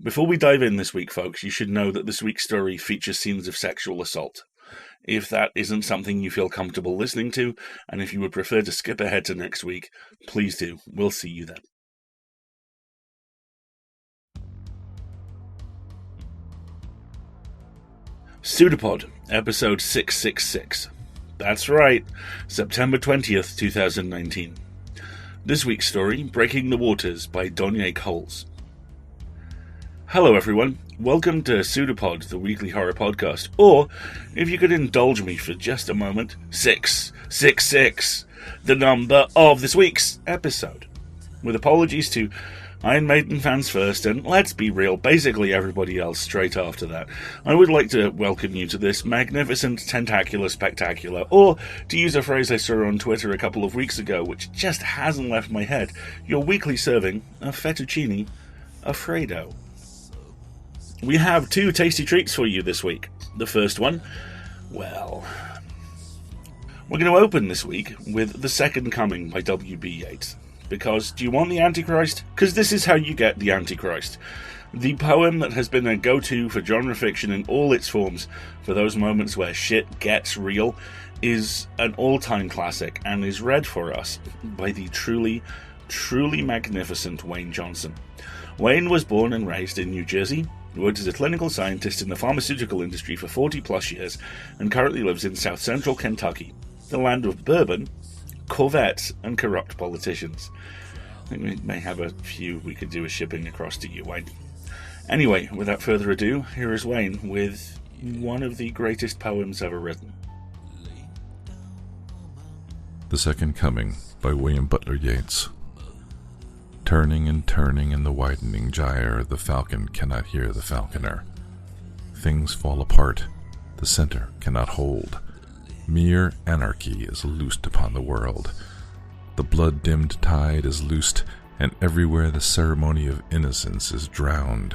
Before we dive in this week, folks, you should know that this week's story features scenes of sexual assault. If that isn't something you feel comfortable listening to, and if you would prefer to skip ahead to next week, please do. We'll see you then. PseudoPod, episode 666. That's right, September 20th, 2019. This week's story, Breaking the Waters by Donier Coles. Hello everyone, welcome to PseudoPod, the weekly horror podcast, or, if you could indulge me for just a moment, 666, the number of this week's episode. With apologies to Iron Maiden fans first, and let's be real, basically everybody else straight after that, I would like to welcome you to this magnificent, tentacular, spectacular, or, to use a phrase I saw on Twitter a couple of weeks ago, which just hasn't left my head, your weekly serving of fettuccine Alfredo. We have two tasty treats for you this week. The first one, well, we're going to open this week with The Second Coming by W.B. Yeats. Because, do you want the Antichrist? Because this is how you get the Antichrist. The poem that has been a go-to for genre fiction in all its forms, for those moments where shit gets real, is an all-time classic, and is read for us by the truly, truly magnificent Wayne Johnson. Wayne was born and raised in New Jersey, worked as a clinical scientist in the pharmaceutical industry for 40-plus years, and currently lives in south-central Kentucky, the land of bourbon, Corvettes, and corrupt politicians. I think we may have a few we could do a shipping across to you, Wayne. Anyway, without further ado, here is Wayne with one of the greatest poems ever written. The Second Coming by William Butler Yeats. Turning and turning in the widening gyre, the falcon cannot hear the falconer. Things fall apart, the center cannot hold. Mere anarchy is loosed upon the world. The blood-dimmed tide is loosed, and everywhere the ceremony of innocence is drowned.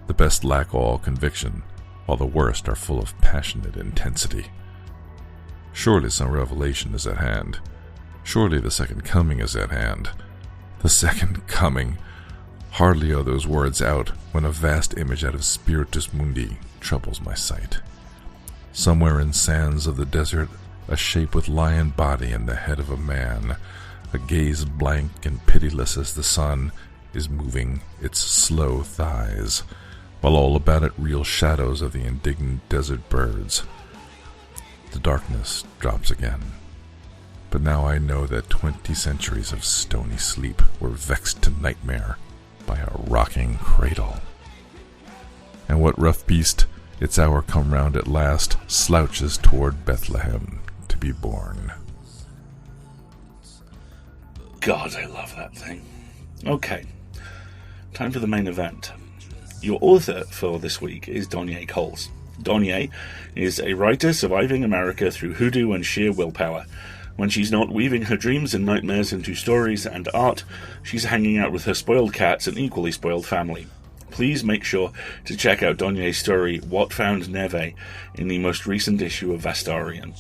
The best lack all conviction, while the worst are full of passionate intensity. Surely some revelation is at hand. Surely the second coming is at hand. The second coming. Hardly are those words out when a vast image out of Spiritus Mundi troubles my sight. Somewhere in sands of the desert, a shape with lion body and the head of a man, a gaze blank and pitiless as the sun, is moving its slow thighs, while all about it reel shadows of the indignant desert birds. The darkness drops again. But now I know that 20 centuries of stony sleep were vexed to nightmare by a rocking cradle. And what rough beast, its hour come round at last, slouches toward Bethlehem to be born? God, I love that thing. Okay, time for the main event. Your author for this week is Donier Coles. Donier is a writer surviving America through hoodoo and sheer willpower. When she's not weaving her dreams and nightmares into stories and art, she's hanging out with her spoiled cats and equally spoiled family. Please make sure to check out Donier's story, What Found Neve, in the most recent issue of Vastarian.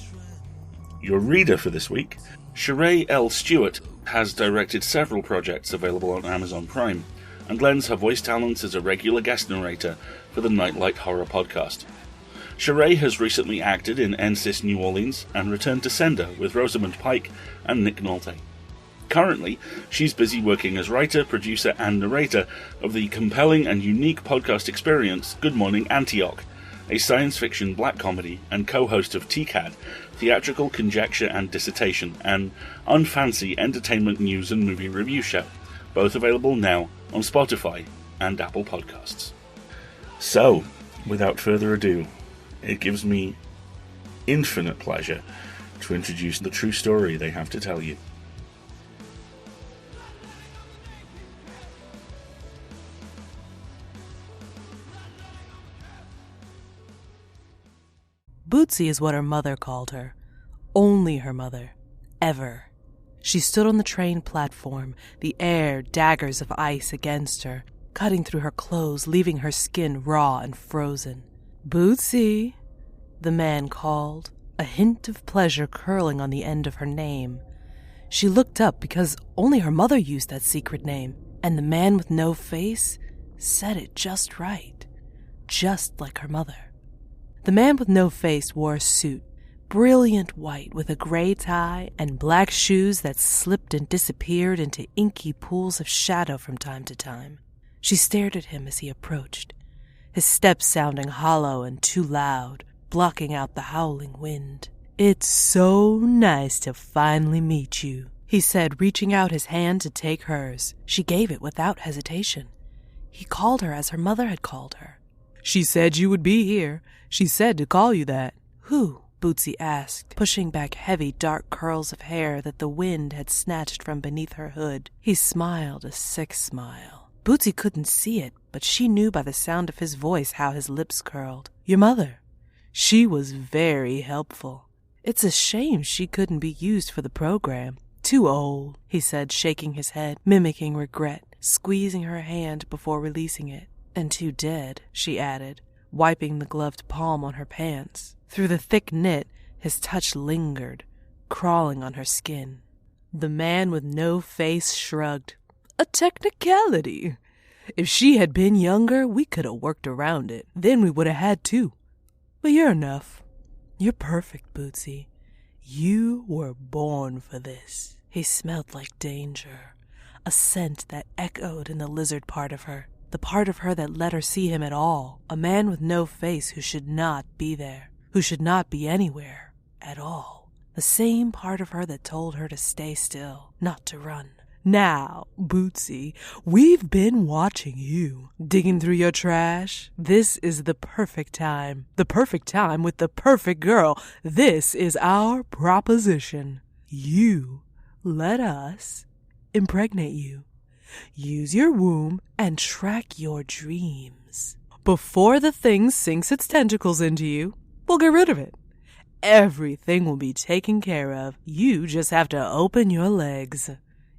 Your reader for this week, Sheree L. Stewart, has directed several projects available on Amazon Prime, and lends her voice talents as a regular guest narrator for the Nightlight Horror Podcast. Sheree has recently acted in NCIS New Orleans and returned to sender with Rosamund Pike and Nick Nolte. Currently, she's busy working as writer, producer, and narrator of the compelling and unique podcast experience Good Morning Antioch, a science fiction black comedy, and co-host of TCAD, Theatrical Conjecture and Dissertation, an unfancy entertainment news and movie review show, both available now on Spotify and Apple Podcasts. So, without further ado, it gives me infinite pleasure to introduce the true story they have to tell you. Bootsy is what her mother called her. Only her mother. Ever. She stood on the train platform, the air daggers of ice against her, cutting through her clothes, leaving her skin raw and frozen. Bootsy, the man called, a hint of pleasure curling on the end of her name. She looked up because only her mother used that secret name, and the man with no face said it just right, just like her mother. The man with no face wore a suit, brilliant white with a gray tie and black shoes that slipped and disappeared into inky pools of shadow from time to time. She stared at him as he approached, his steps sounding hollow and too loud, blocking out the howling wind. "It's so nice to finally meet you," he said, reaching out his hand to take hers. She gave it without hesitation. He called her as her mother had called her. "She said you would be here. She said to call you that." "Who?" Bootsy asked, pushing back heavy dark curls of hair that the wind had snatched from beneath her hood. He smiled a sick smile. Bootsy couldn't see it, but she knew by the sound of his voice how his lips curled. "Your mother. She was very helpful. It's a shame she couldn't be used for the program. Too old," he said, shaking his head, mimicking regret, squeezing her hand before releasing it. "And too dead," she added, wiping the gloved palm on her pants. Through the thick knit, his touch lingered, crawling on her skin. The man with no face shrugged. "A technicality. If she had been younger, we could have worked around it. Then we would have had two. But you're enough. You're perfect, Bootsy. You were born for this." He smelled like danger, a scent that echoed in the lizard part of her, the part of her that let her see him at all, a man with no face who should not be there, who should not be anywhere at all, the same part of her that told her to stay still, not to run. "Now, Bootsy, we've been watching you. Digging through your trash? This is the perfect time. The perfect time with the perfect girl. This is our proposition. You let us impregnate you. Use your womb and track your dreams. Before the thing sinks its tentacles into you, we'll get rid of it. Everything will be taken care of. You just have to open your legs.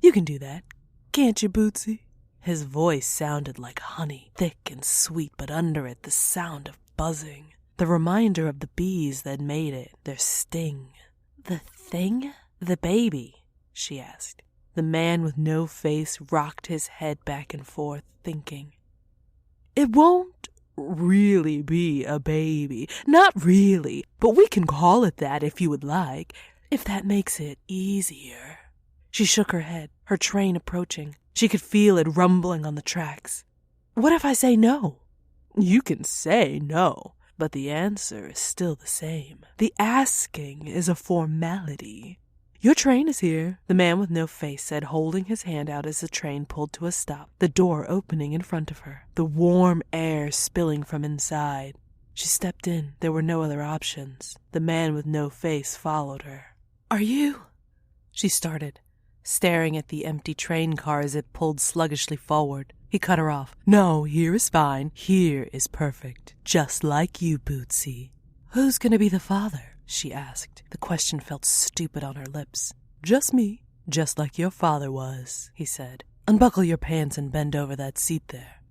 You can do that, can't you, Bootsy?" His voice sounded like honey, thick and sweet, but under it the sound of buzzing, the reminder of the bees that made it, their sting. "The thing? The baby?" she asked. The man with no face rocked his head back and forth, thinking. "It won't really be a baby. Not really, but we can call it that if you would like, if that makes it easier." She shook her head, her train approaching. She could feel it rumbling on the tracks. "What if I say no?" "You can say no, but the answer is still the same. The asking is a formality." "Your train is here," the man with no face said, holding his hand out as the train pulled to a stop, the door opening in front of her, the warm air spilling from inside. She stepped in. There were no other options. The man with no face followed her. "Are you?" She started, staring at the empty train car as it pulled sluggishly forward. He cut her off. "No, here is fine. Here is perfect. Just like you, Bootsy." "Who's going to be the father?" she asked. The question felt stupid on her lips. "Just me, just like your father was," he said. "Unbuckle your pants and bend over that seat there."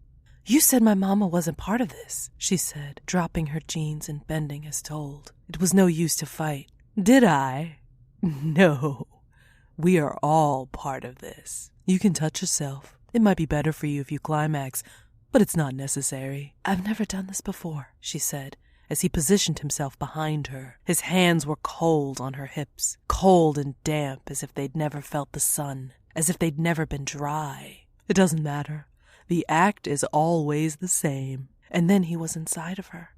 "You said my mama wasn't part of this," she said, dropping her jeans and bending as told. It was no use to fight. "Did I? No. We are all part of this. You can touch yourself. It might be better for you if you climax, but it's not necessary." "I've never done this before," she said, as he positioned himself behind her. His hands were cold on her hips, cold and damp as if they'd never felt the sun, as if they'd never been dry. "It doesn't matter. The act is always the same." And then he was inside of her.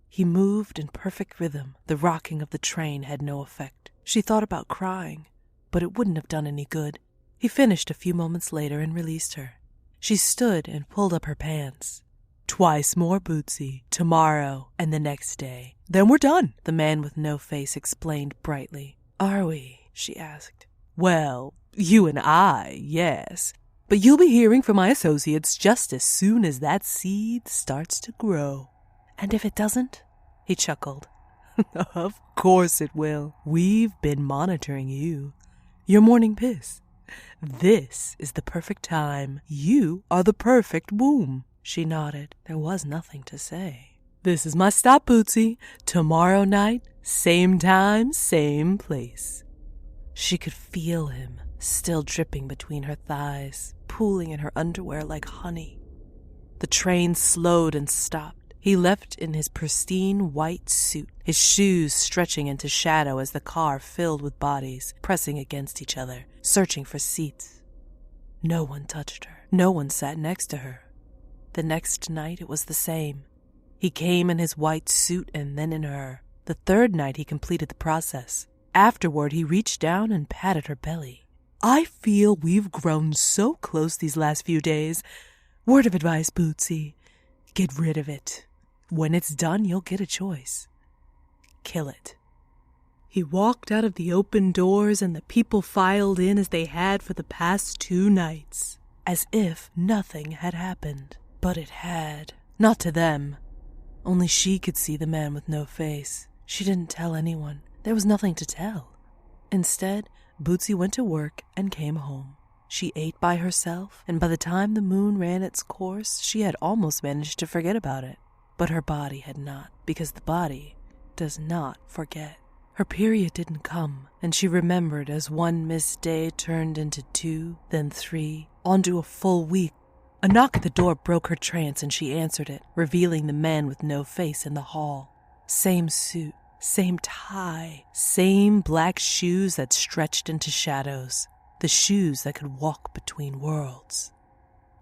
He moved in perfect rhythm. The rocking of the train had no effect. She thought about crying, but it wouldn't have done any good. He finished a few moments later and released her. She stood and pulled up her pants. "Twice more, Bootsy. Tomorrow and the next day. Then we're done," the man with no face explained brightly. "Are we?" she asked. "Well, you and I, yes. But you'll be hearing from my associates just as soon as that seed starts to grow." "And if it doesn't?" He chuckled. "Of course it will. We've been monitoring you. Your morning piss. This is the perfect time. You are the perfect womb." She nodded. There was nothing to say. "This is my stop, Bootsy. Tomorrow night, same time, same place." She could feel him, still dripping between her thighs, pooling in her underwear like honey. The train slowed and stopped. He left in his pristine white suit, his shoes stretching into shadow as the car filled with bodies pressing against each other, searching for seats. No one touched her. No one sat next to her. The next night it was the same. He came in his white suit and then in her. The third night he completed the process. Afterward he reached down and patted her belly. I feel we've grown so close these last few days. Word of advice, Bootsy. Get rid of it. When it's done, you'll get a choice. Kill it. He walked out of the open doors and the people filed in as they had for the past 2 nights, as if nothing had happened. But it had. Not to them. Only she could see the man with no face. She didn't tell anyone. There was nothing to tell. Instead, Bootsy went to work and came home. She ate by herself, and by the time the moon ran its course, she had almost managed to forget about it. But her body had not, because the body does not forget. Her period didn't come, and she remembered as one missed day turned into 2, then 3, onto a full week. A knock at the door broke her trance, and she answered it, revealing the man with no face in the hall. Same suit, same tie, same black shoes that stretched into shadows, the shoes that could walk between worlds.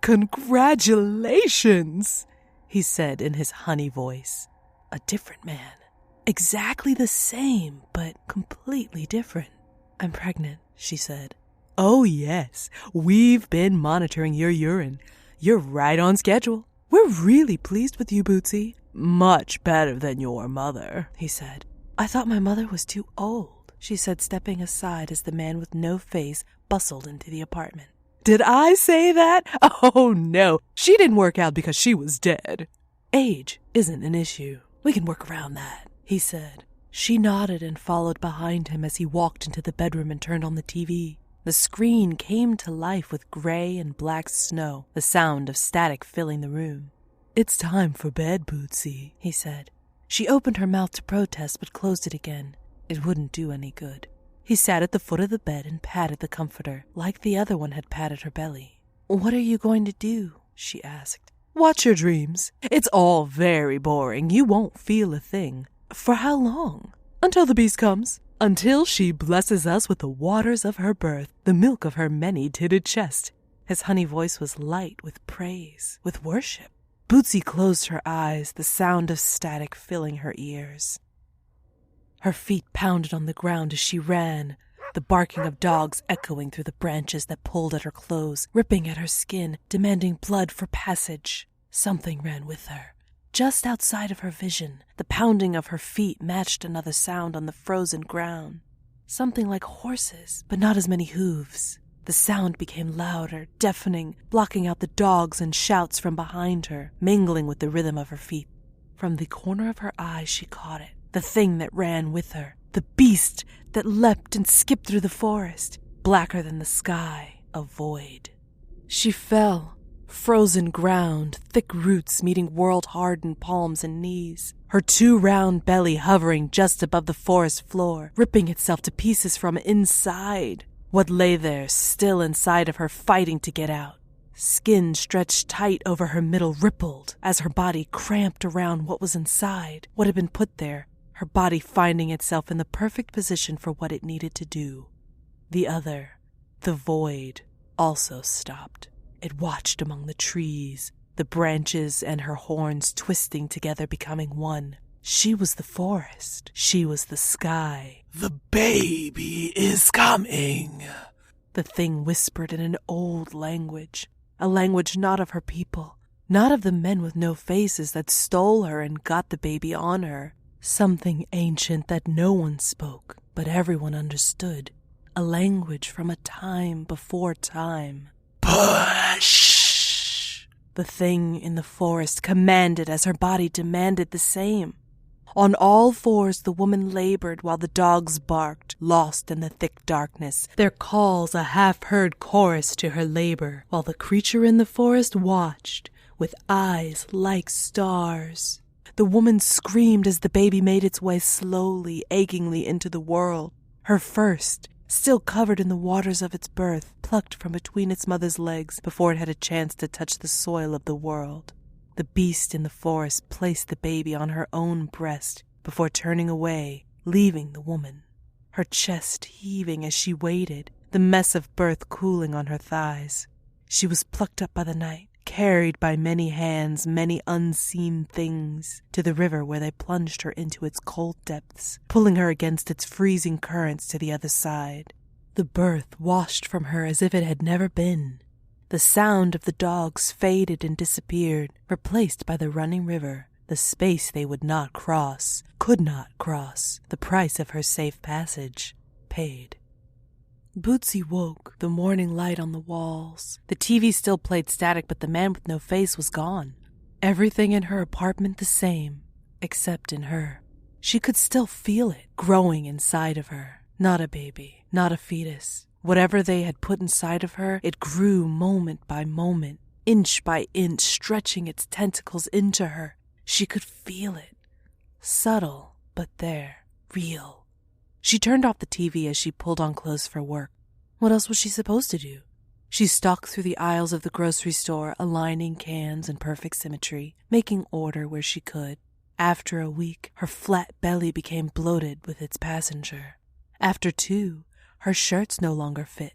"Congratulations," he said in his honey voice. A different man. Exactly the same, but completely different. "I'm pregnant," she said. "Oh yes, we've been monitoring your urine. You're right on schedule. We're really pleased with you, Bootsy. Much better than your mother," he said. "I thought my mother was too old," she said, stepping aside as the man with no face bustled into the apartment. "Did I say that? Oh no, she didn't work out because she was dead. Age isn't an issue. We can work around that," he said. She nodded and followed behind him as he walked into the bedroom and turned on the TV. The screen came to life with gray and black snow, the sound of static filling the room. "It's time for bed, Bootsy," he said. She opened her mouth to protest but closed it again. It wouldn't do any good. He sat at the foot of the bed and patted the comforter, like the other one had patted her belly. "What are you going to do?" she asked. "Watch your dreams. It's all very boring. You won't feel a thing. For how long? Until the beast comes. Until she blesses us with the waters of her birth, the milk of her many-titted chest." His honey voice was light with praise, with worship. Bootsy closed her eyes, the sound of static filling her ears. Her feet pounded on the ground as she ran, the barking of dogs echoing through the branches that pulled at her clothes, ripping at her skin, demanding blood for passage. Something ran with her. Just outside of her vision, the pounding of her feet matched another sound on the frozen ground. Something like horses, but not as many hooves. The sound became louder, deafening, blocking out the dogs and shouts from behind her, mingling with the rhythm of her feet. From the corner of her eye she caught it, the thing that ran with her, the beast that leapt and skipped through the forest, blacker than the sky, a void. She fell. Frozen ground, thick roots meeting world-hardened palms and knees, her 2 round belly hovering just above the forest floor, ripping itself to pieces from inside. What lay there, still inside of her, fighting to get out. Skin stretched tight over her middle rippled as her body cramped around what was inside, what had been put there, her body finding itself in the perfect position for what it needed to do. The other, the void, also stopped. It watched among the trees, the branches and her horns twisting together, becoming one. She was the forest. She was the sky. "The baby is coming," the thing whispered in an old language, a language not of her people, not of the men with no faces that stole her and got the baby on her. Something ancient that no one spoke, but everyone understood. A language from a time before time. "Push!" The thing in the forest commanded as her body demanded the same. On all fours the woman labored while the dogs barked, lost in the thick darkness, their calls a half-heard chorus to her labor, while the creature in the forest watched, with eyes like stars. The woman screamed as the baby made its way slowly, achingly into the world. Her first, still covered in the waters of its birth, plucked from between its mother's legs before it had a chance to touch the soil of the world. The beast in the forest placed the baby on her own breast before turning away, leaving the woman. Her chest heaving as she waited, the mess of birth cooling on her thighs. She was plucked up by the night, carried by many hands, many unseen things, to the river where they plunged her into its cold depths, pulling her against its freezing currents to the other side. The birth washed from her as if it had never been. The sound of the dogs faded and disappeared, replaced by the running river, the space they would not cross, could not cross, the price of her safe passage, paid. Bootsy woke, the morning light on the walls. The TV still played static, but the man with no face was gone. Everything in her apartment the same, except in her. She could still feel it growing inside of her. Not a baby, not a fetus. Whatever they had put inside of her, it grew moment by moment, inch by inch, stretching its tentacles into her. She could feel it. Subtle, but there, real. She turned off the TV as she pulled on clothes for work. What else was she supposed to do? She stalked through the aisles of the grocery store, aligning cans in perfect symmetry, making order where she could. After a week, her flat belly became bloated with its passenger. After 2, her shirts no longer fit.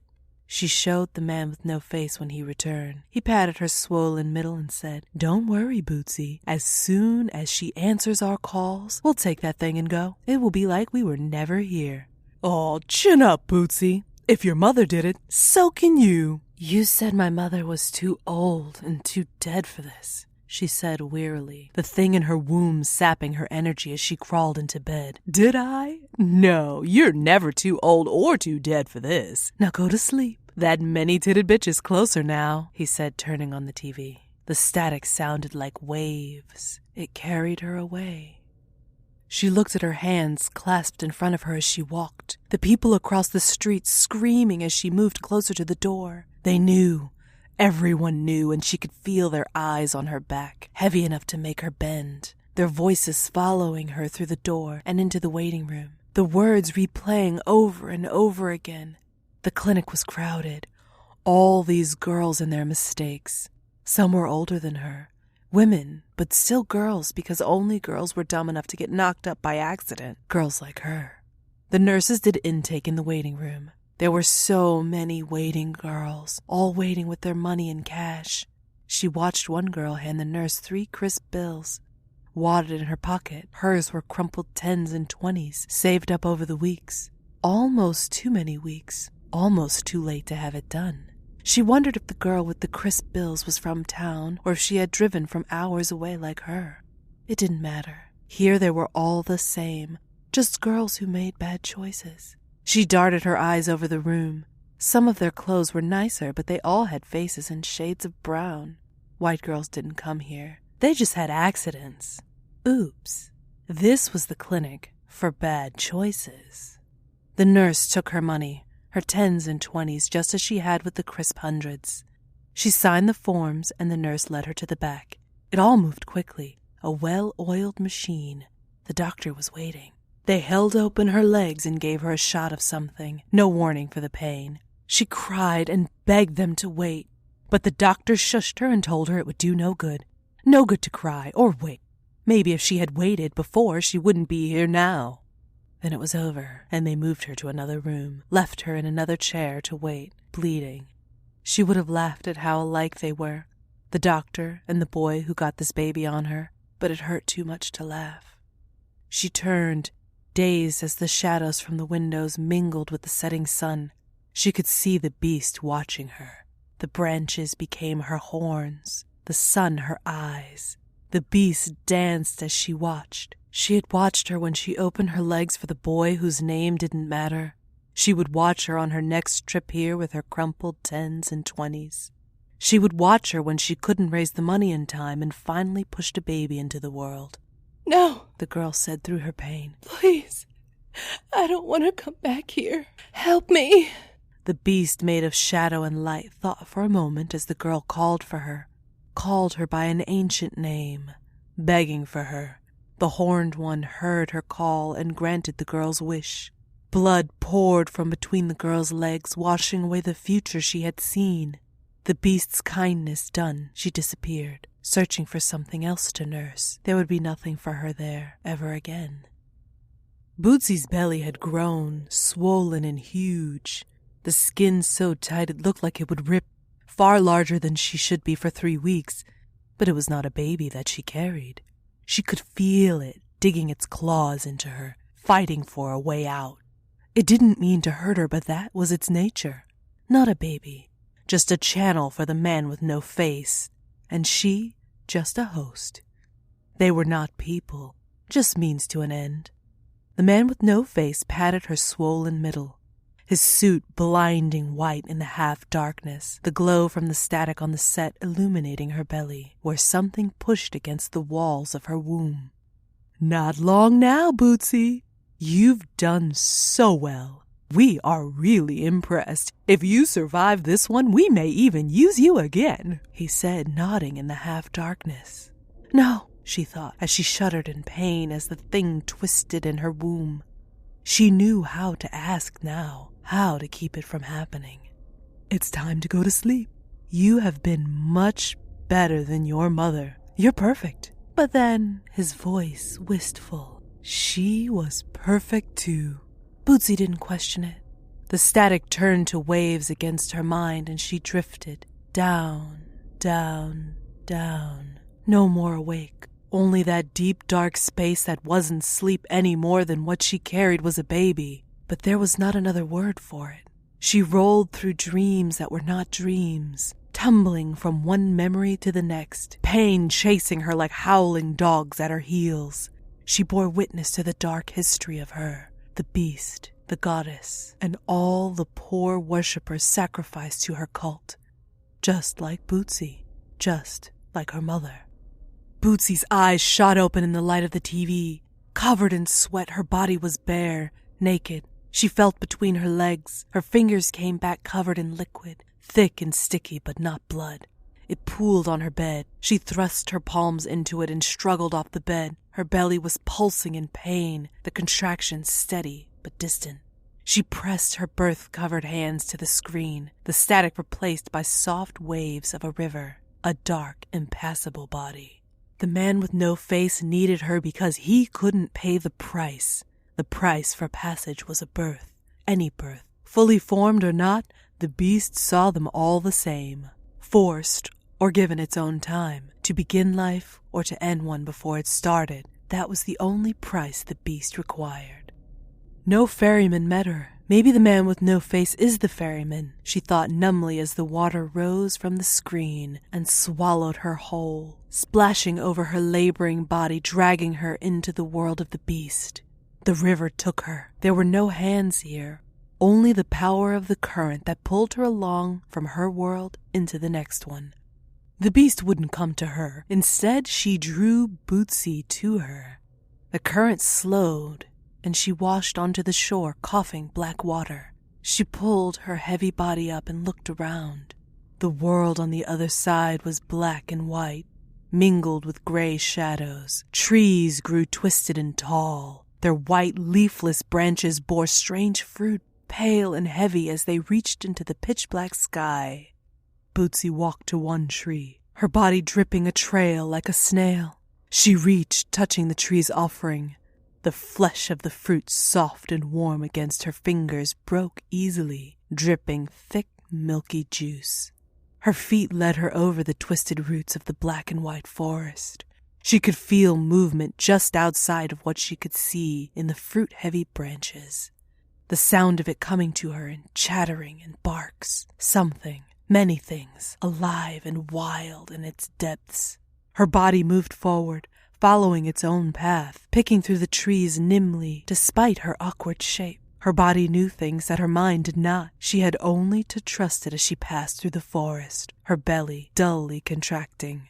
She showed the man with no face when he returned. He patted her swollen middle and said, "Don't worry, Bootsy. As soon as she answers our calls, we'll take that thing and go. It will be like we were never here." "Oh, chin up, Bootsy. If your mother did it, so can you." "You said my mother was too old and too dead for this," she said wearily, the thing in her womb sapping her energy as she crawled into bed. "Did I? No, you're never too old or too dead for this. Now go to sleep. That many-titted bitch is closer now," he said, turning on the TV. The static sounded like waves. It carried her away. She looked at her hands clasped in front of her as she walked, the people across the street screaming as she moved closer to the door. They knew. Everyone knew, and she could feel their eyes on her back, heavy enough to make her bend, their voices following her through the door and into the waiting room, the words replaying over and over again. The clinic was crowded, all these girls and their mistakes. Some were older than her, women, but still girls because only girls were dumb enough to get knocked up by accident, girls like her. The nurses did intake in the waiting room. There were so many waiting girls, all waiting with their money in cash. She watched one girl hand the nurse 3 crisp bills. Wadded in her pocket, hers were crumpled 10s and 20s, saved up over the weeks. Almost too many weeks, almost too late to have it done. She wondered if the girl with the crisp bills was from town, or if she had driven from hours away like her. It didn't matter. Here they were all the same, just girls who made bad choices. She darted her eyes over the room. Some of their clothes were nicer, but they all had faces in shades of brown. White girls didn't come here. They just had accidents. Oops. This was the clinic for bad choices. The nurse took her money, her 10s and 20s, just as she had with the crisp 100s. She signed the forms, and the nurse led her to the back. It all moved quickly, a well-oiled machine. The doctor was waiting. They held open her legs and gave her a shot of something, no warning for the pain. She cried and begged them to wait, but the doctor shushed her and told her it would do no good. No good to cry or wait. Maybe if she had waited before, she wouldn't be here now. Then it was over, and they moved her to another room, left her in another chair to wait, bleeding. She would have laughed at how alike they were, the doctor and the boy who got this baby on her, but it hurt too much to laugh. She turned, dazed as the shadows from the windows mingled with the setting sun. She could see the beast watching her. The branches became her horns, the sun her eyes. The beast danced as she watched. She had watched her when she opened her legs for the boy whose name didn't matter. She would watch her on her next trip here with her crumpled 10s and 20s. She would watch her when she couldn't raise the money in time and finally pushed a baby into the world. "No," the girl said through her pain. "Please, I don't want to come back here. Help me." The beast made of shadow and light thought for a moment as the girl called her by an ancient name, begging for her. The horned one heard her call and granted the girl's wish. Blood poured from between the girl's legs, washing away the future she had seen. The beast's kindness done, she disappeared, searching for something else to nurse. There would be nothing for her there ever again. Bootsy's belly had grown, swollen and huge. The skin so tight it looked like it would rip, far larger than she should be for 3 weeks. But it was not a baby that she carried. She could feel it digging its claws into her, fighting for a way out. It didn't mean to hurt her, but that was its nature. Not a baby, just a channel for the man with no face, and she just a host. They were not people, just means to an end. The man with no face patted her swollen middle, his suit blinding white in the half-darkness, the glow from the static on the set illuminating her belly, where something pushed against the walls of her womb. "Not long now, Bootsy. You've done so well. We are really impressed. If you survive this one, we may even use you again," he said, nodding in the half-darkness. "No," she thought, as she shuddered in pain as the thing twisted in her womb. She knew how to ask now, how to keep it from happening. "It's time to go to sleep. You have been much better than your mother. You're perfect." But then, his voice wistful, she was perfect too. Bootsy didn't question it. The static turned to waves against her mind, and she drifted down, down, down. No more awake. Only that deep, dark space that wasn't sleep any more than what she carried was a baby. But there was not another word for it. She rolled through dreams that were not dreams, tumbling from one memory to the next, pain chasing her like howling dogs at her heels. She bore witness to the dark history of her, the beast, the goddess, and all the poor worshippers sacrificed to her cult. Just like Bootsy, just like her mother. Bootsy's eyes shot open in the light of the TV. Covered in sweat, her body was bare, naked. She felt between her legs. Her fingers came back covered in liquid, thick and sticky but not blood. It pooled on her bed. She thrust her palms into it and struggled off the bed. Her belly was pulsing in pain, the contractions steady but distant. She pressed her birth-covered hands to the screen, the static replaced by soft waves of a river, a dark, impassable body. The man with no face needed her because he couldn't pay the price. The price for passage was a birth, any birth. Fully formed or not, the beast saw them all the same. Forced, or given its own time, to begin life or to end one before it started, that was the only price the beast required. No ferryman met her. Maybe the man with no face is the ferryman, she thought numbly as the water rose from the screen and swallowed her whole, splashing over her laboring body, dragging her into the world of the beast. The river took her. There were no hands here, only the power of the current that pulled her along from her world into the next one. The beast wouldn't come to her. Instead, she drew Bootsy to her. The current slowed, and she washed onto the shore, coughing black water. She pulled her heavy body up and looked around. The world on the other side was black and white, mingled with gray shadows. Trees grew twisted and tall. Their white, leafless branches bore strange fruit, pale and heavy as they reached into the pitch-black sky. Bootsy walked to one tree, her body dripping a trail like a snail. She reached, touching the tree's offering. The flesh of the fruit, soft and warm against her fingers, broke easily, dripping thick, milky juice. Her feet led her over the twisted roots of the black and white forest. She could feel movement just outside of what she could see in the fruit-heavy branches. The sound of it coming to her in chattering and barks. Something, many things, alive and wild in its depths. Her body moved forward, following its own path, picking through the trees nimbly, despite her awkward shape. Her body knew things that her mind did not. She had only to trust it as she passed through the forest, her belly dully contracting.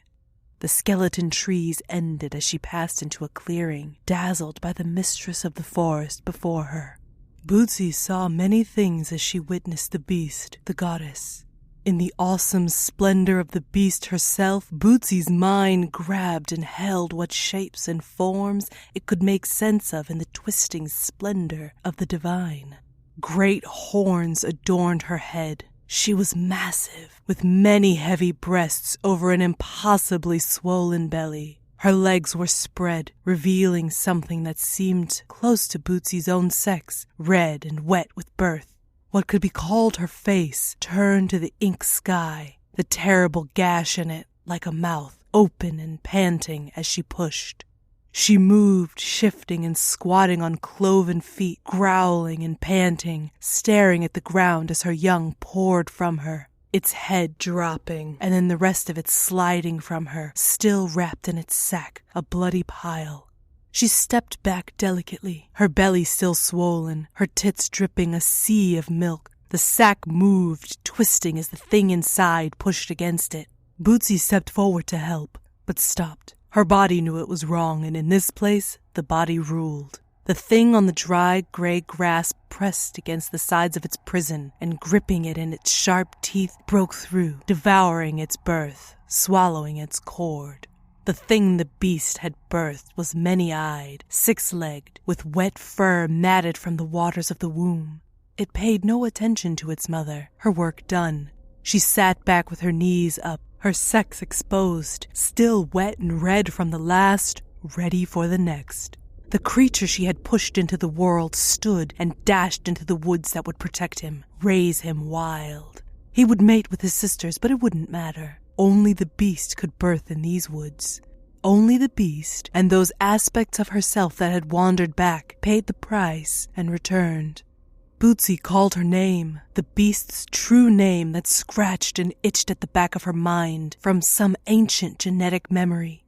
The skeleton trees ended as she passed into a clearing, dazzled by the mistress of the forest before her. Bootsy saw many things as she witnessed the beast, the goddess. In the awesome splendor of the beast herself, Bootsy's mind grabbed and held what shapes and forms it could make sense of in the twisting splendor of the divine. Great horns adorned her head, She was massive, with many heavy breasts over an impossibly swollen belly. Her legs were spread, revealing something that seemed close to Bootsy's own sex, red and wet with birth. What could be called her face turned to the ink sky, the terrible gash in it like a mouth, open and panting as she pushed. She moved, shifting and squatting on cloven feet, growling and panting, staring at the ground as her young poured from her, its head dropping, and then the rest of it sliding from her, still wrapped in its sack, a bloody pile. She stepped back delicately, her belly still swollen, her tits dripping a sea of milk. The sack moved, twisting as the thing inside pushed against it. Bootsy stepped forward to help, but stopped. Her body knew it was wrong, and in this place, the body ruled. The thing on the dry, gray grass pressed against the sides of its prison, and gripping it in its sharp teeth, broke through, devouring its birth, swallowing its cord. The thing the beast had birthed was many-eyed, six-legged, with wet fur matted from the waters of the womb. It paid no attention to its mother, her work done. She sat back with her knees up, her sex exposed, still wet and red from the last, ready for the next. The creature she had pushed into the world stood and dashed into the woods that would protect him, raise him wild. He would mate with his sisters, but it wouldn't matter. Only the beast could birth in these woods. Only the beast, and those aspects of herself that had wandered back, paid the price and returned. Bootsy called her name, the beast's true name that scratched and itched at the back of her mind from some ancient genetic memory.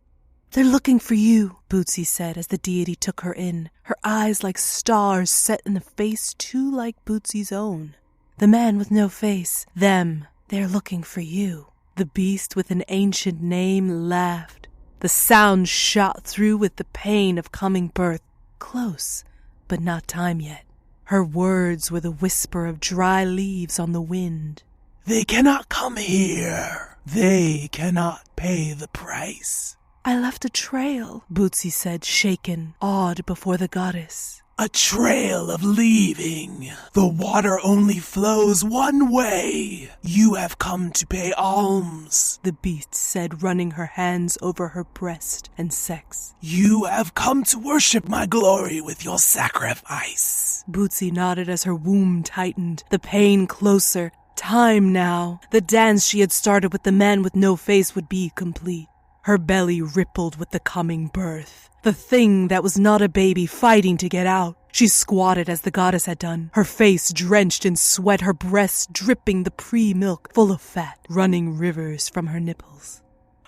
"They're looking for you," Bootsy said as the deity took her in, her eyes like stars set in a face too like Bootsy's own. "The man with no face, them, they're looking for you." The beast with an ancient name laughed. The sound shot through with the pain of coming birth, close, but not time yet. Her words were the whisper of dry leaves on the wind. "They cannot come here. They cannot pay the price." "I left a trail," Bootsy said, shaken, awed before the goddess. "A trail of leaving. The water only flows one way. You have come to pay alms," the beast said, running her hands over her breast and sex. "You have come to worship my glory with your sacrifice." Bootsy nodded as her womb tightened, the pain closer. Time now. The dance she had started with the man with no face would be complete. Her belly rippled with the coming birth. The thing that was not a baby fighting to get out. She squatted as the goddess had done, her face drenched in sweat, her breasts dripping the pre-milk full of fat, running rivers from her nipples.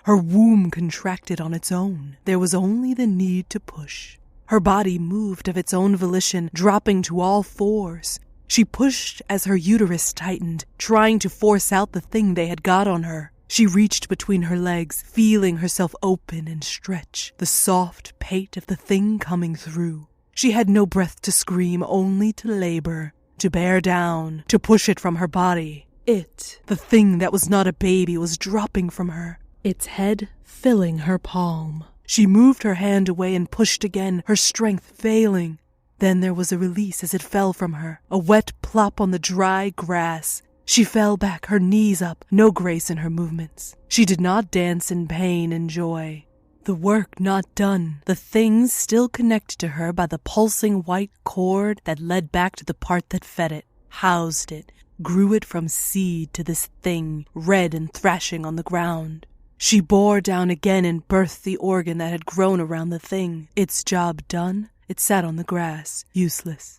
Her womb contracted on its own. There was only the need to push. Her body moved of its own volition, dropping to all fours. She pushed as her uterus tightened, trying to force out the thing they had got on her. She reached between her legs, feeling herself open and stretch, the soft pate of the thing coming through. She had no breath to scream, only to labor, to bear down, to push it from her body. It, the thing that was not a baby, was dropping from her, its head filling her palm. She moved her hand away and pushed again, her strength failing. Then there was a release as it fell from her, a wet plop on the dry grass. She fell back, her knees up, no grace in her movements. She did not dance in pain and joy. The work not done, the things still connected to her by the pulsing white cord that led back to the part that fed it, housed it, grew it from seed to this thing, red and thrashing on the ground. She bore down again and birthed the organ that had grown around the thing. Its job done, it sat on the grass, useless.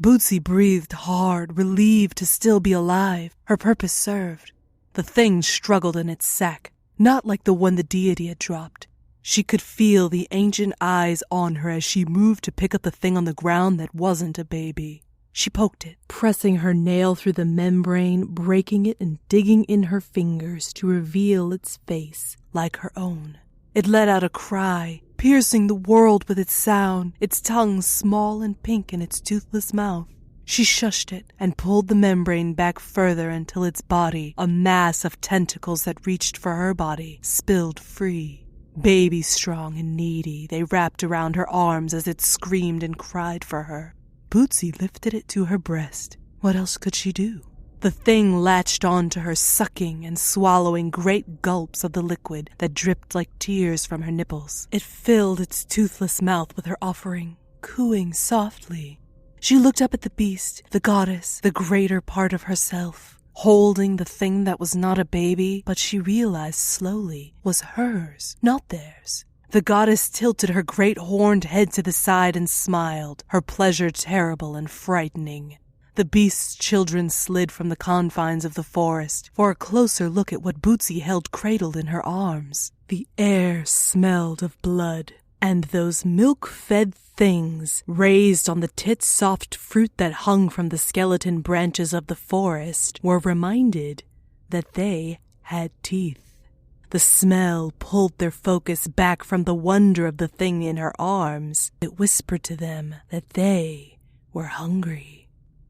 Bootsy breathed hard, relieved to still be alive. Her purpose served. The thing struggled in its sack, not like the one the deity had dropped. She could feel the ancient eyes on her as she moved to pick up the thing on the ground that wasn't a baby. She poked it, pressing her nail through the membrane, breaking it and digging in her fingers to reveal its face like her own. It let out a cry, piercing the world with its sound, its tongue small and pink in its toothless mouth. She shushed it and pulled the membrane back further until its body, a mass of tentacles that reached for her body, spilled free. Baby strong and needy, they wrapped around her arms as it screamed and cried for her. Bootsy lifted it to her breast. What else could she do? The thing latched on to her, sucking and swallowing great gulps of the liquid that dripped like tears from her nipples. It filled its toothless mouth with her offering, cooing softly. She looked up at the beast, the goddess, the greater part of herself, holding the thing that was not a baby, but she realized slowly was hers, not theirs. The goddess tilted her great horned head to the side and smiled, her pleasure terrible and frightening. The beast's children slid from the confines of the forest for a closer look at what Bootsy held cradled in her arms. The air smelled of blood, and those milk-fed things raised on the tit-soft fruit that hung from the skeleton branches of the forest were reminded that they had teeth. The smell pulled their focus back from the wonder of the thing in her arms. It whispered to them that they were hungry.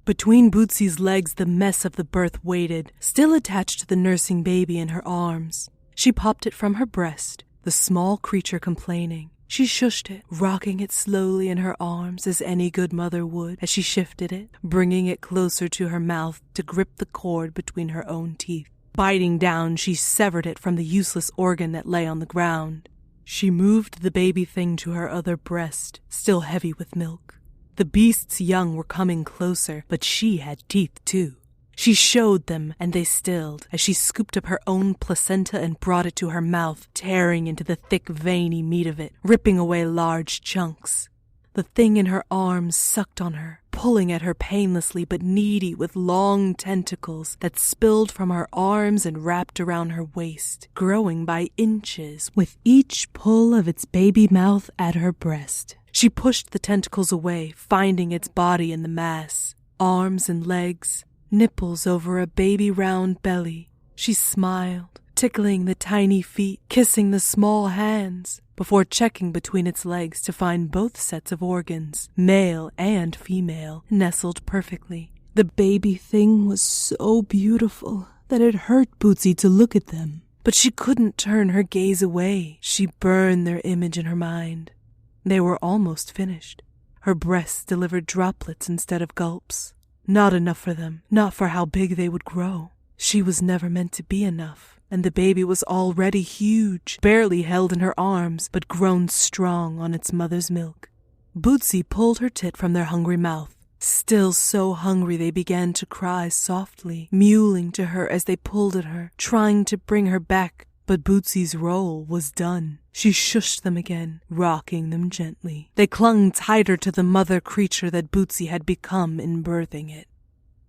Between Bootsy's legs, the mess of the birth waited, still attached to the nursing baby in her arms. She popped it from her breast, the small creature complaining. She shushed it, rocking it slowly in her arms as any good mother would as she shifted it, bringing it closer to her mouth to grip the cord between her own teeth. Biting down, she severed it from the useless organ that lay on the ground. She moved the baby thing to her other breast, still heavy with milk. The beast's young were coming closer, but she had teeth too. She showed them, and they stilled, as she scooped up her own placenta and brought it to her mouth, tearing into the thick, veiny meat of it, ripping away large chunks. The thing in her arms sucked on her, pulling at her painlessly but needy with long tentacles that spilled from her arms and wrapped around her waist, growing by inches with each pull of its baby mouth at her breast. She pushed the tentacles away, finding its body in the mass. Arms and legs, nipples over a baby-round belly. She smiled, tickling the tiny feet, kissing the small hands, before checking between its legs to find both sets of organs, male and female, nestled perfectly. The baby thing was so beautiful that it hurt Bootsy to look at them, but she couldn't turn her gaze away. She burned their image in her mind. They were almost finished. Her breasts delivered droplets instead of gulps. Not enough for them, not for how big they would grow. She was never meant to be enough, and the baby was already huge, barely held in her arms, but grown strong on its mother's milk. Bootsy pulled her tit from their hungry mouth. Still so hungry they began to cry softly, mewling to her as they pulled at her, trying to bring her back. But Bootsy's role was done. She shushed them again, rocking them gently. They clung tighter to the mother creature that Bootsy had become in birthing it.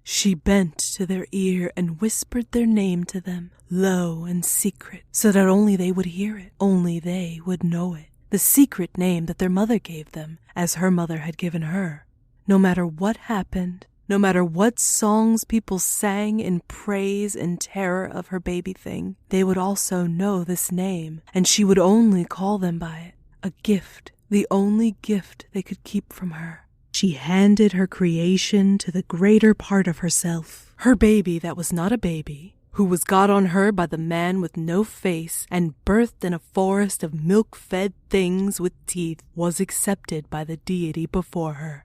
She bent to their ear and whispered their name to them, low and secret, so that only they would hear it, only they would know it. The secret name that their mother gave them, as her mother had given her. No matter what happened, no matter what songs people sang in praise and terror of her baby thing, they would also know this name, and she would only call them by it. A gift, the only gift they could keep from her. She handed her creation to the greater part of herself. Her baby that was not a baby, who was got on her by the man with no face and birthed in a forest of milk-fed things with teeth, was accepted by the deity before her.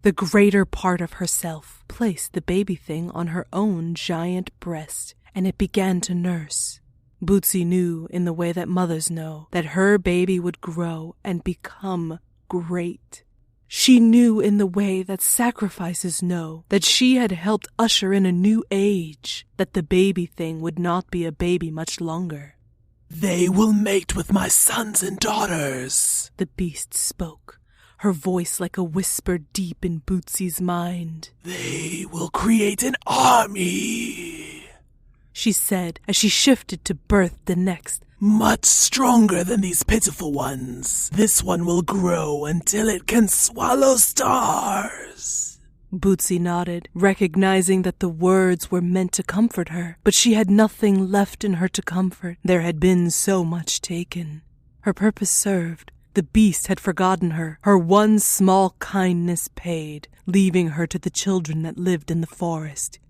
The greater part of herself placed the baby thing on her own giant breast, and it began to nurse. Bootsy knew, in the way that mothers know, that her baby would grow and become great. She knew in the way that sacrifices know that she had helped usher in a new age, that the baby thing would not be a baby much longer. "They will mate with my sons and daughters," the beast spoke, her voice like a whisper deep in Bootsy's mind. "They will create an army," she said as she shifted to birth the next. "Much stronger than these pitiful ones. This one will grow until it can swallow stars." Bootsy nodded, recognizing that the words were meant to comfort her, but she had nothing left in her to comfort. There had been so much taken. Her purpose served. The beast had forgotten her, her one small kindness paid, leaving her to the children that lived in the forest.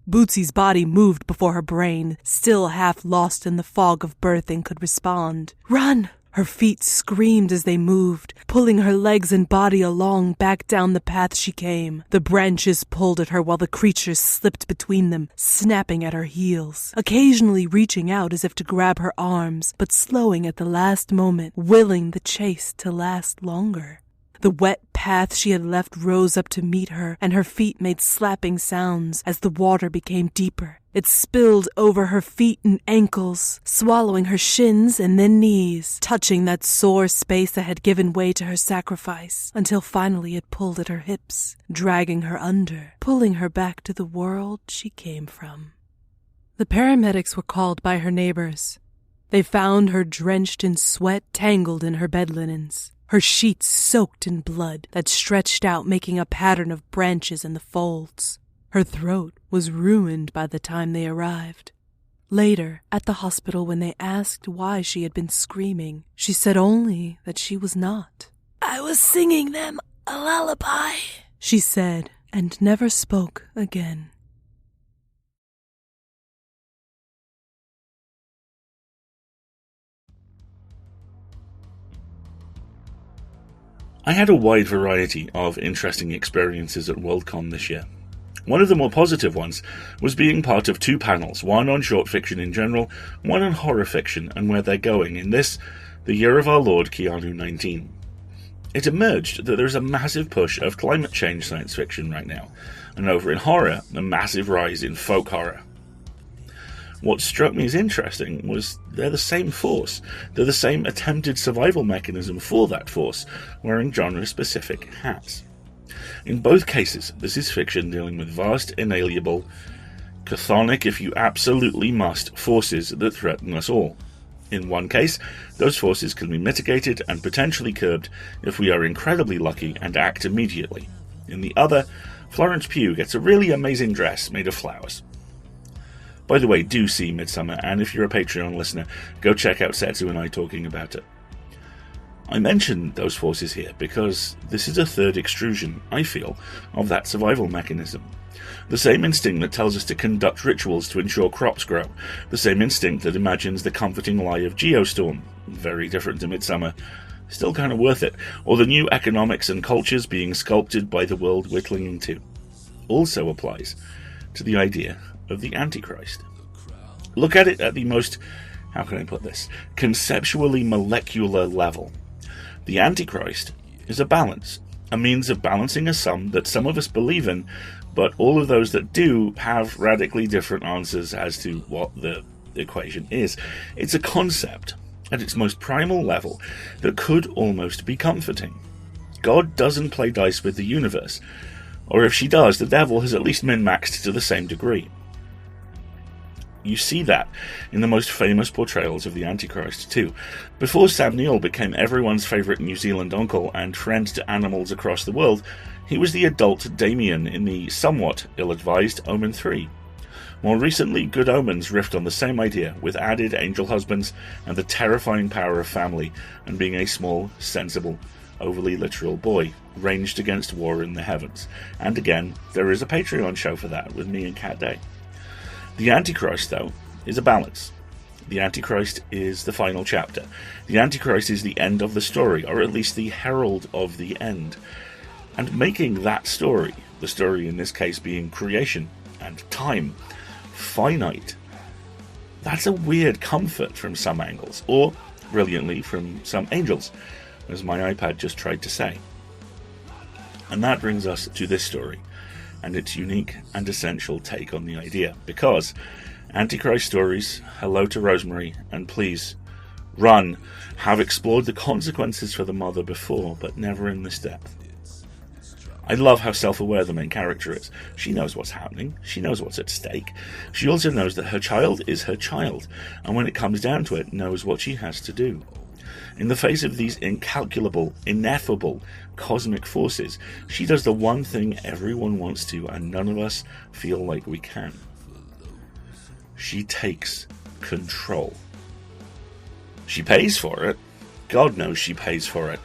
Bootsy's body moved before her brain, still half lost in the fog of birthing, could respond. "Run!" Her feet screamed as they moved, pulling her legs and body along back down the path she came. The branches pulled at her while the creatures slipped between them, snapping at her heels, occasionally reaching out as if to grab her arms, but slowing at the last moment, willing the chase to last longer. The wet path she had left rose up to meet her, and her feet made slapping sounds as the water became deeper. It spilled over her feet and ankles, swallowing her shins and then knees, touching that sore space that had given way to her sacrifice, until finally it pulled at her hips, dragging her under, pulling her back to the world she came from. The paramedics were called by her neighbors. They found her drenched in sweat, tangled in her bed linens, her sheets soaked in blood that stretched out, making a pattern of branches in the folds. Her throat was ruined by the time they arrived. Later, at the hospital, when they asked why she had been screaming, she said only that she was not. "I was singing them a lullaby," she said, and never spoke again. I had a wide variety of interesting experiences at Worldcon this year. One of the more positive ones was being part of two panels, one on short fiction in general, one on horror fiction and where they're going in this, the year of our Lord Keanu 19. It emerged that there's a massive push of climate change science fiction right now, and over in horror, a massive rise in folk horror. What struck me as interesting was they're the same force. They're the same attempted survival mechanism for that force, wearing genre-specific hats. In both cases, this is fiction dealing with vast, inalienable, chthonic, if you absolutely must, forces that threaten us all. In one case, those forces can be mitigated and potentially curbed if we are incredibly lucky and act immediately. In the other, Florence Pugh gets a really amazing dress made of flowers. By the way, do see Midsummer, and if you're a Patreon listener, go check out Setsu and I talking about it. I mention those forces here because this is a third extrusion, I feel, of that survival mechanism. The same instinct that tells us to conduct rituals to ensure crops grow. The same instinct that imagines the comforting lie of Geostorm. Very different to Midsummer. Still kind of worth it. Or the new economics and cultures being sculpted by the world we're clinging to. Also applies to the idea of the Antichrist. Look at it at the most, how can I put this, conceptually molecular level. The Antichrist is a balance, a means of balancing a sum that some of us believe in, but all of those that do have radically different answers as to what the equation is. It's a concept at its most primal level that could almost be comforting. God doesn't play dice with the universe, or if she does, the devil has at least min-maxed to the same degree. You see that in the most famous portrayals of the Antichrist too. Before Sam Neill became everyone's favourite New Zealand uncle and friend to animals across the world, he was the adult Damien in the somewhat ill-advised Omen 3. More recently, Good Omens riffed on the same idea, with added angel husbands and the terrifying power of family, and being a small, sensible, overly literal boy, ranged against war in the heavens. And again, there is a Patreon show for that, with me and Cat Day. The Antichrist, though, is a balance. The Antichrist is the final chapter. The Antichrist is the end of the story, or at least the herald of the end. And making that story, the story in this case being creation and time, finite, that's a weird comfort from some angles, or brilliantly from some angels, as my iPad just tried to say. And that brings us to this story, and its unique and essential take on the idea, because Antichrist stories, Hello to Rosemary, and Please, Run, have explored the consequences for the mother before, but never in this depth. I love how self-aware the main character is. She knows what's happening, she knows what's at stake. She also knows that her child is her child, and when it comes down to it, knows what she has to do. In the face of these incalculable, ineffable cosmic forces, she does the one thing everyone wants to, and none of us feel like we can. She takes control. She pays for it. God knows she pays for it.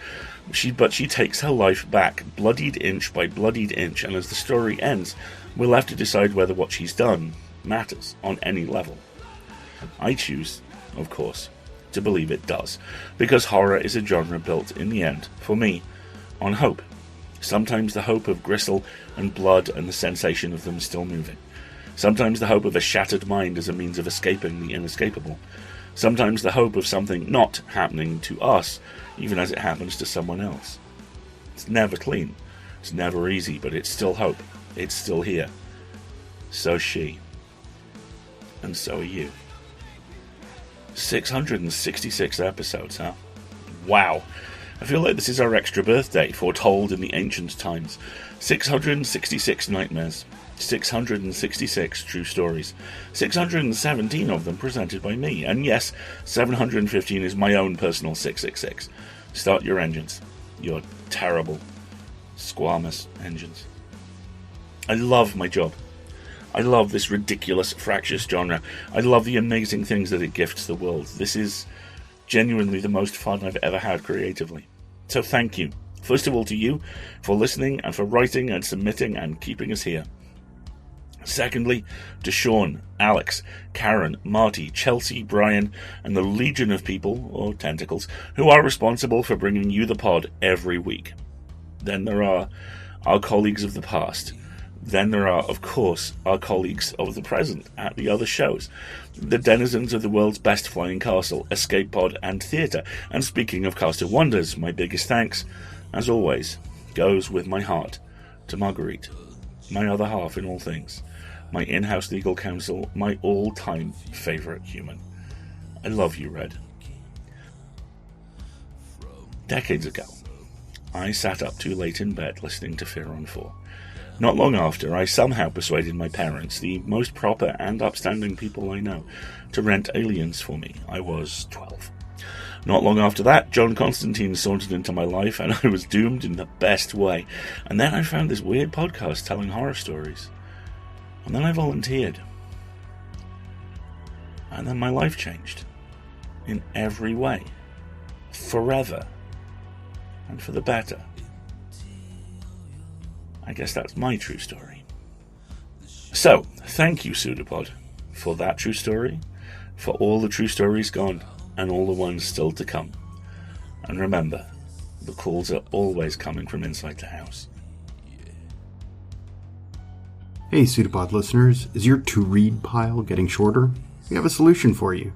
But she takes her life back, bloodied inch by bloodied inch, and as the story ends, we'll have to decide whether what she's done matters on any level. I choose, of course, to believe it does, because horror is a genre built, in the end, for me, on hope. Sometimes the hope of gristle and blood and the sensation of them still moving. Sometimes the hope of a shattered mind as a means of escaping the inescapable. Sometimes the hope of something not happening to us, even as it happens to someone else. It's never clean. It's never easy, but it's still hope. It's still here. So she. And so are you. 666 episodes, huh? Wow. I feel like this is our extra birthday, foretold in the ancient times. 666 nightmares. 666 true stories. 617 of them presented by me. And yes, 715 is my own personal 666. Start your engines. Your terrible, squamous engines. I love my job. I love this ridiculous, fractious genre. I love the amazing things that it gifts the world. This is genuinely the most fun I've ever had creatively. So thank you, first of all to you, for listening and for writing and submitting and keeping us here. Secondly, to Sean, Alex, Karen, Marty, Chelsea, Brian, and the legion of people, or tentacles, who are responsible for bringing you the pod every week. Then there are our colleagues of the past. Then there are, of course, our colleagues of the present at the other shows, the denizens of the world's best flying castle, escape pod, and theatre. And speaking of cast of wonders, my biggest thanks, as always, goes with my heart to Marguerite, my other half in all things, my in-house legal counsel, my all-time favourite human. I love you, Red. Decades ago, I sat up too late in bed listening to Fear on 4. Not long after, I somehow persuaded my parents, the most proper and upstanding people I know, to rent Aliens for me. I was 12. Not long after that, John Constantine sauntered into my life, and I was doomed in the best way. And then I found this weird podcast telling horror stories. And then I volunteered. And then my life changed. In every way. Forever. And for the better. I guess that's my true story. So, thank you, PseudoPod, for that true story, for all the true stories gone, and all the ones still to come. And remember, the calls are always coming from inside the house. Hey, PseudoPod listeners, is your to-read pile getting shorter? We have a solution for you.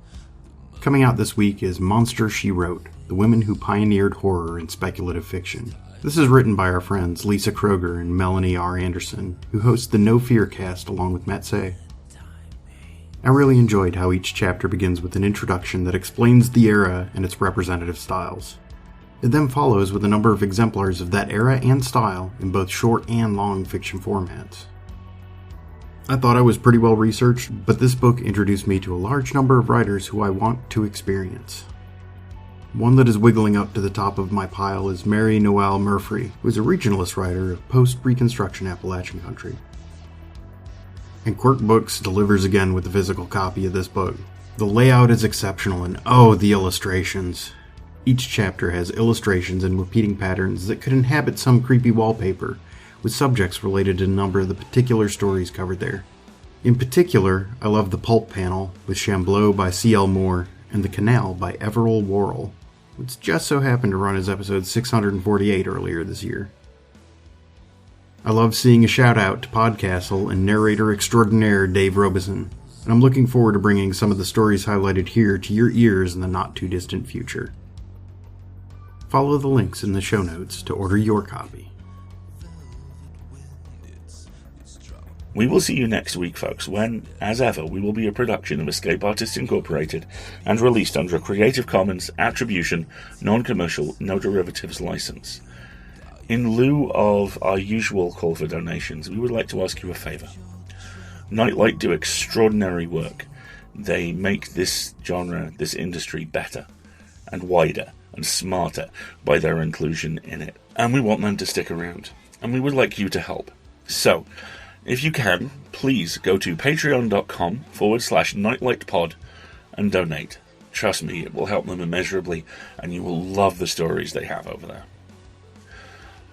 Coming out this week is Monster, She Wrote, the women who pioneered horror and speculative fiction. This is written by our friends Lisa Kroger and Melanie R. Anderson, who host the No Fear cast along with Matt Say. I really enjoyed how each chapter begins with an introduction that explains the era and its representative styles. It then follows with a number of exemplars of that era and style in both short and long fiction formats. I thought I was pretty well researched, but this book introduced me to a large number of writers who I want to experience. One that is wiggling up to the top of my pile is Mary Noel Murphy, who is a regionalist writer of post-Reconstruction Appalachian country. And Quirk Books delivers again with the physical copy of this book. The layout is exceptional, and oh, the illustrations. Each chapter has illustrations and repeating patterns that could inhabit some creepy wallpaper, with subjects related to a number of the particular stories covered there. In particular, I love the pulp panel with Shambleau by C.L. Moore and The Canal by Everell Worrell, which just so happened to run as episode 648 earlier this year. I love seeing a shout out to Podcastle and narrator extraordinaire Dave Robeson, and I'm looking forward to bringing some of the stories highlighted here to your ears in the not too distant future. Follow the links in the show notes to order your copy. We will see you next week, folks, when, as ever, we will be a production of Escape Artists Incorporated and released under a Creative Commons Attribution, Non-Commercial, No Derivatives license. In lieu of our usual call for donations, we would like to ask you a favour. Nightlight do extraordinary work. They make this genre, this industry, better and wider and smarter by their inclusion in it. And we want them to stick around. And we would like you to help. So, if you can, please go to patreon.com/nightlightpod and donate. Trust me, it will help them immeasurably, and you will love the stories they have over there.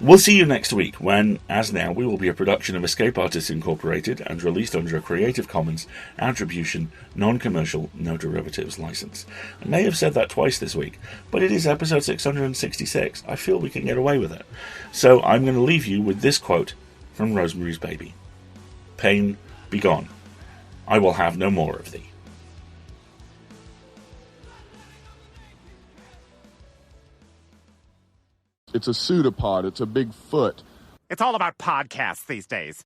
We'll see you next week when, as now, we will be a production of Escape Artists Incorporated and released under a Creative Commons Attribution, Non-Commercial, No Derivatives license. I may have said that twice this week, but it is episode 666. I feel we can get away with it. So I'm going to leave you with this quote from Rosemary's Baby. Pain, be gone. I will have no more of thee. It's a pseudopod. It's a big foot. It's all about podcasts these days.